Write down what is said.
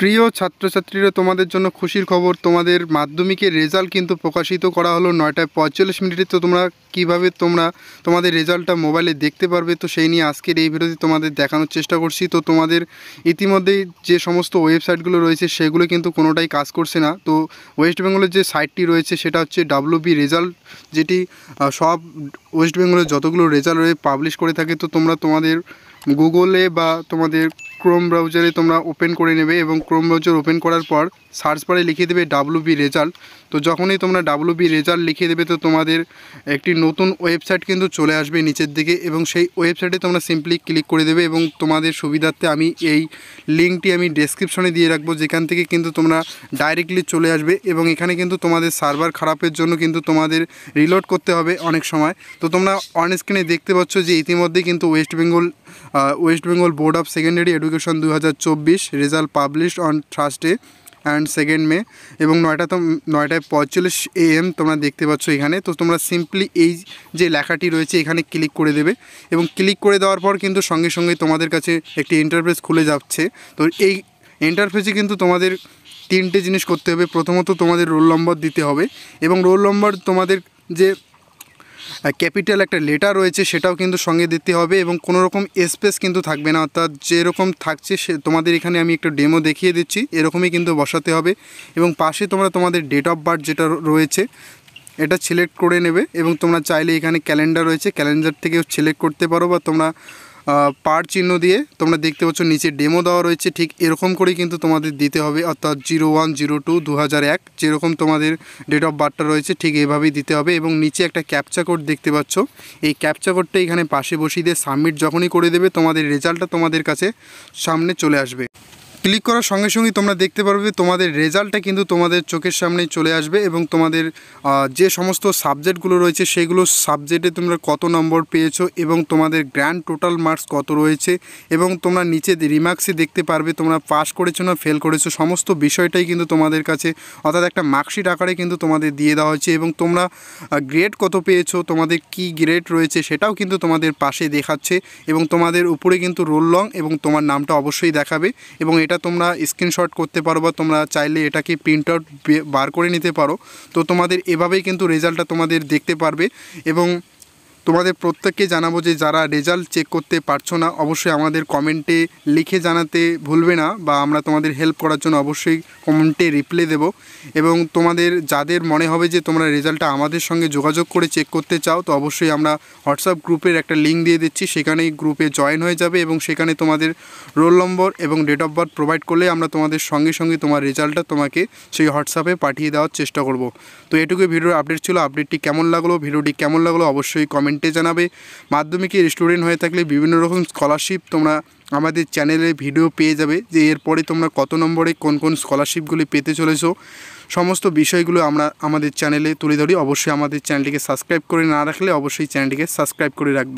প্রিয় ছাত্রছাত্রীরা, তোমাদের জন্য খুশির খবর। তোমাদের মাধ্যমিকের রেজাল্ট কিন্তু প্রকাশিত করা হলো 9:45 তো তোমরা কিভাবে তোমাদের রেজাল্টটা মোবাইলে দেখতে পারবে, তো সেই নিয়ে আজকের এই ভিডিওতে তোমাদের দেখানোর চেষ্টা করছি। তো তোমাদের ইতিমধ্যেই যে সমস্ত ওয়েবসাইটগুলো রয়েছে সেগুলো কিন্তু কোনোটাই কাজ করছে না। তো ওয়েস্ট বেঙ্গলের যে সাইটটি রয়েছে সেটা হচ্ছে WB রেজাল্ট, যেটি সব ওয়েস্ট বেঙ্গলের যতগুলো রেজাল্ট রয়েছে পাবলিশ করে থাকে। তো তোমরা তোমাদের গুগলে বা তোমাদের ক্রোম ব্রাউজারে তোমরা ওপেন করে নেবে এবং ক্রোম ব্রাউজার ওপেন করার পর সার্চ বারে লিখে দেবে WB রেজাল্ট। তো যখনই তোমরা WB রেজাল্ট লিখে দেবে তো তোমাদের একটি নতুন ওয়েবসাইট কিন্তু চলে আসবে নিচের দিকে, এবং সেই ওয়েবসাইটে তোমরা সিম্পলি ক্লিক করে দেবে। এবং তোমাদের সুবিধার্থে আমি এই লিঙ্কটি আমি ডেসক্রিপশনে দিয়ে রাখবো, যেখান থেকে কিন্তু তোমরা ডাইরেক্টলি চলে আসবে। এবং এখানে কিন্তু তোমাদের সার্ভার খারাপের জন্য কিন্তু তোমাদের রিলোড করতে হবে অনেক সময়। তো তোমরা অন স্ক্রিনে দেখতে পাচ্ছ যে ইতিমধ্যেই কিন্তু West Bengal board of secondary education 2024 result published on Thursday and 2 মে এবং 9:45 AM তোমরা দেখতে পাচ্ছ এখানে। তো তোমরা সিম্পলি এই যে লেখাটি রয়েছে এখানে ক্লিক করে দেবে, এবং ক্লিক করে দেওয়ার পর কিন্তু সঙ্গে সঙ্গে তোমাদের কাছে একটি ইন্টারফেস খুলে যাচ্ছে। তো এই ইন্টারফেসে কিন্তু তোমাদের 3টে জিনিস করতে হবে। প্রথমত তোমাদের রোল নম্বর দিতে হবে, এবং রোল নম্বর তোমাদের যে ক্যাপিটাল একটা লেটার রয়েছে সেটাও কিন্তু সঙ্গে দিতে হবে, এবং কোনো রকম স্পেস কিন্তু থাকবে না, অর্থাৎ যেরকম থাকছে সে তোমাদের এখানে আমি একটা ডেমো দেখিয়ে দিচ্ছি এরকমই কিন্তু বসাতে হবে। এবং পাশে তোমরা তোমাদের ডেট অফ বার্থ যেটা রয়েছে এটা সিলেক্ট করে নেবে, এবং তোমরা চাইলে এখানে ক্যালেন্ডার রয়েছে ক্যালেন্ডার থেকেও সিলেক্ট করতে পারো, বা তোমরা পার চিহ্ন দিয়ে তোমরা দেখতে পাচ্ছ নিচে ডেমো দেওয়া রয়েছে, ঠিক এরকম করেই কিন্তু তোমাদের দিতে হবে, অর্থাৎ 01/02/2001 যেরকম তোমাদের ডেট অফ বার্থটা রয়েছে ঠিক এভাবেই দিতে হবে। এবং নিচে একটা ক্যাপচা কোড দেখতে পাচ্ছ, এই ক্যাপচা কোডটা এখানে পাশে বসিয়ে দিয়ে সাবমিট যখনই করে দেবে তোমাদের রেজাল্টটা তোমাদের কাছে সামনে চলে আসবে। ক্লিক করার সঙ্গে সঙ্গেই তোমরা দেখতে পারবে তোমাদের রেজাল্টটা কিন্তু তোমাদের চোখের সামনেই চলে আসবে, এবং তোমাদের যে সমস্ত সাবজেক্টগুলো রয়েছে সেগুলো সাবজেক্টে তোমরা কত নম্বর পেয়েছো এবং তোমাদের গ্র্যান্ড টোটাল মার্কস কত রয়েছে, এবং তোমরা নিচে রিমার্কসে দেখতে পারবে তোমরা পাস করেছো না ফেল করেছো, সমস্ত বিষয়টাই কিন্তু তোমাদের কাছে অর্থাৎ একটা মার্কশিট আকারে কিন্তু তোমাদের দিয়ে দেওয়া হয়েছে। এবং তোমরা গ্রেড কত পেয়েছো, তোমাদের কি গ্রেড রয়েছে সেটাও কিন্তু তোমাদের পাশে দেখাচ্ছে, এবং তোমাদের উপরে কিন্তু রোল রং এবং তোমার নামটা অবশ্যই দেখাবে। এবং এটা তোমরা স্ক্রিনশট করতে পারো, বা তোমরা চাইলে এটাকে প্রিন্ট আউট বার করে নিতে পারো। তো তোমাদের এভাবেই কিন্তু রেজাল্টটা তোমাদের দেখতে পারবে। এবং তোমাদের প্রত্যেককে জানাবো যে যারা রেজাল্ট চেক করতে পারছো না অবশ্যই আমাদের কমেন্টে লিখে জানাতে ভুলবে না, বা আমরা তোমাদের হেল্প করার জন্য অবশ্যই কমেন্টে রিপ্লাই দেব। এবং তোমাদের যাদের মনে হবে যে তোমরা রেজাল্টটা আমাদের সঙ্গে যোগাযোগ করে চেক করতে চাও, তো অবশ্যই আমরা হোয়াটসঅ্যাপ গ্রুপের একটা লিঙ্ক দিয়ে দিচ্ছি, সেখানেই গ্রুপে জয়েন হয়ে যাবে, এবং সেখানে তোমাদের রোল নম্বর এবং ডেট অফ বার্থ প্রোভাইড করলে আমরা তোমাদের সঙ্গে সঙ্গে তোমার রেজাল্টটা তোমাকে সেই হোয়াটসঅ্যাপে পাঠিয়ে দেওয়ার চেষ্টা করব। তো এটুকুই ভিডিওর আপডেট ছিল। আপডেটটি কেমন লাগলো, ভিডিওটি কেমন লাগলো অবশ্যই কমেন্টে জানাবে। মাধ্যমিকের স্টুডেন্ট হয়ে থাকলে বিভিন্ন রকম স্কলারশিপ তোমরা আমাদের চ্যানেলে ভিডিও পেয়ে যাবে, যে এরপরে তোমরা কত নম্বরে কোন কোন স্কলারশিপগুলি পেতে চলেছো, সমস্ত বিষয়গুলো আমরা আমাদের চ্যানেলে তুলে ধরি। অবশ্যই আমাদের চ্যানেলটিকে সাবস্ক্রাইব করে না রাখলে অবশ্যই চ্যানেলটিকে সাবস্ক্রাইব করে রাখবে।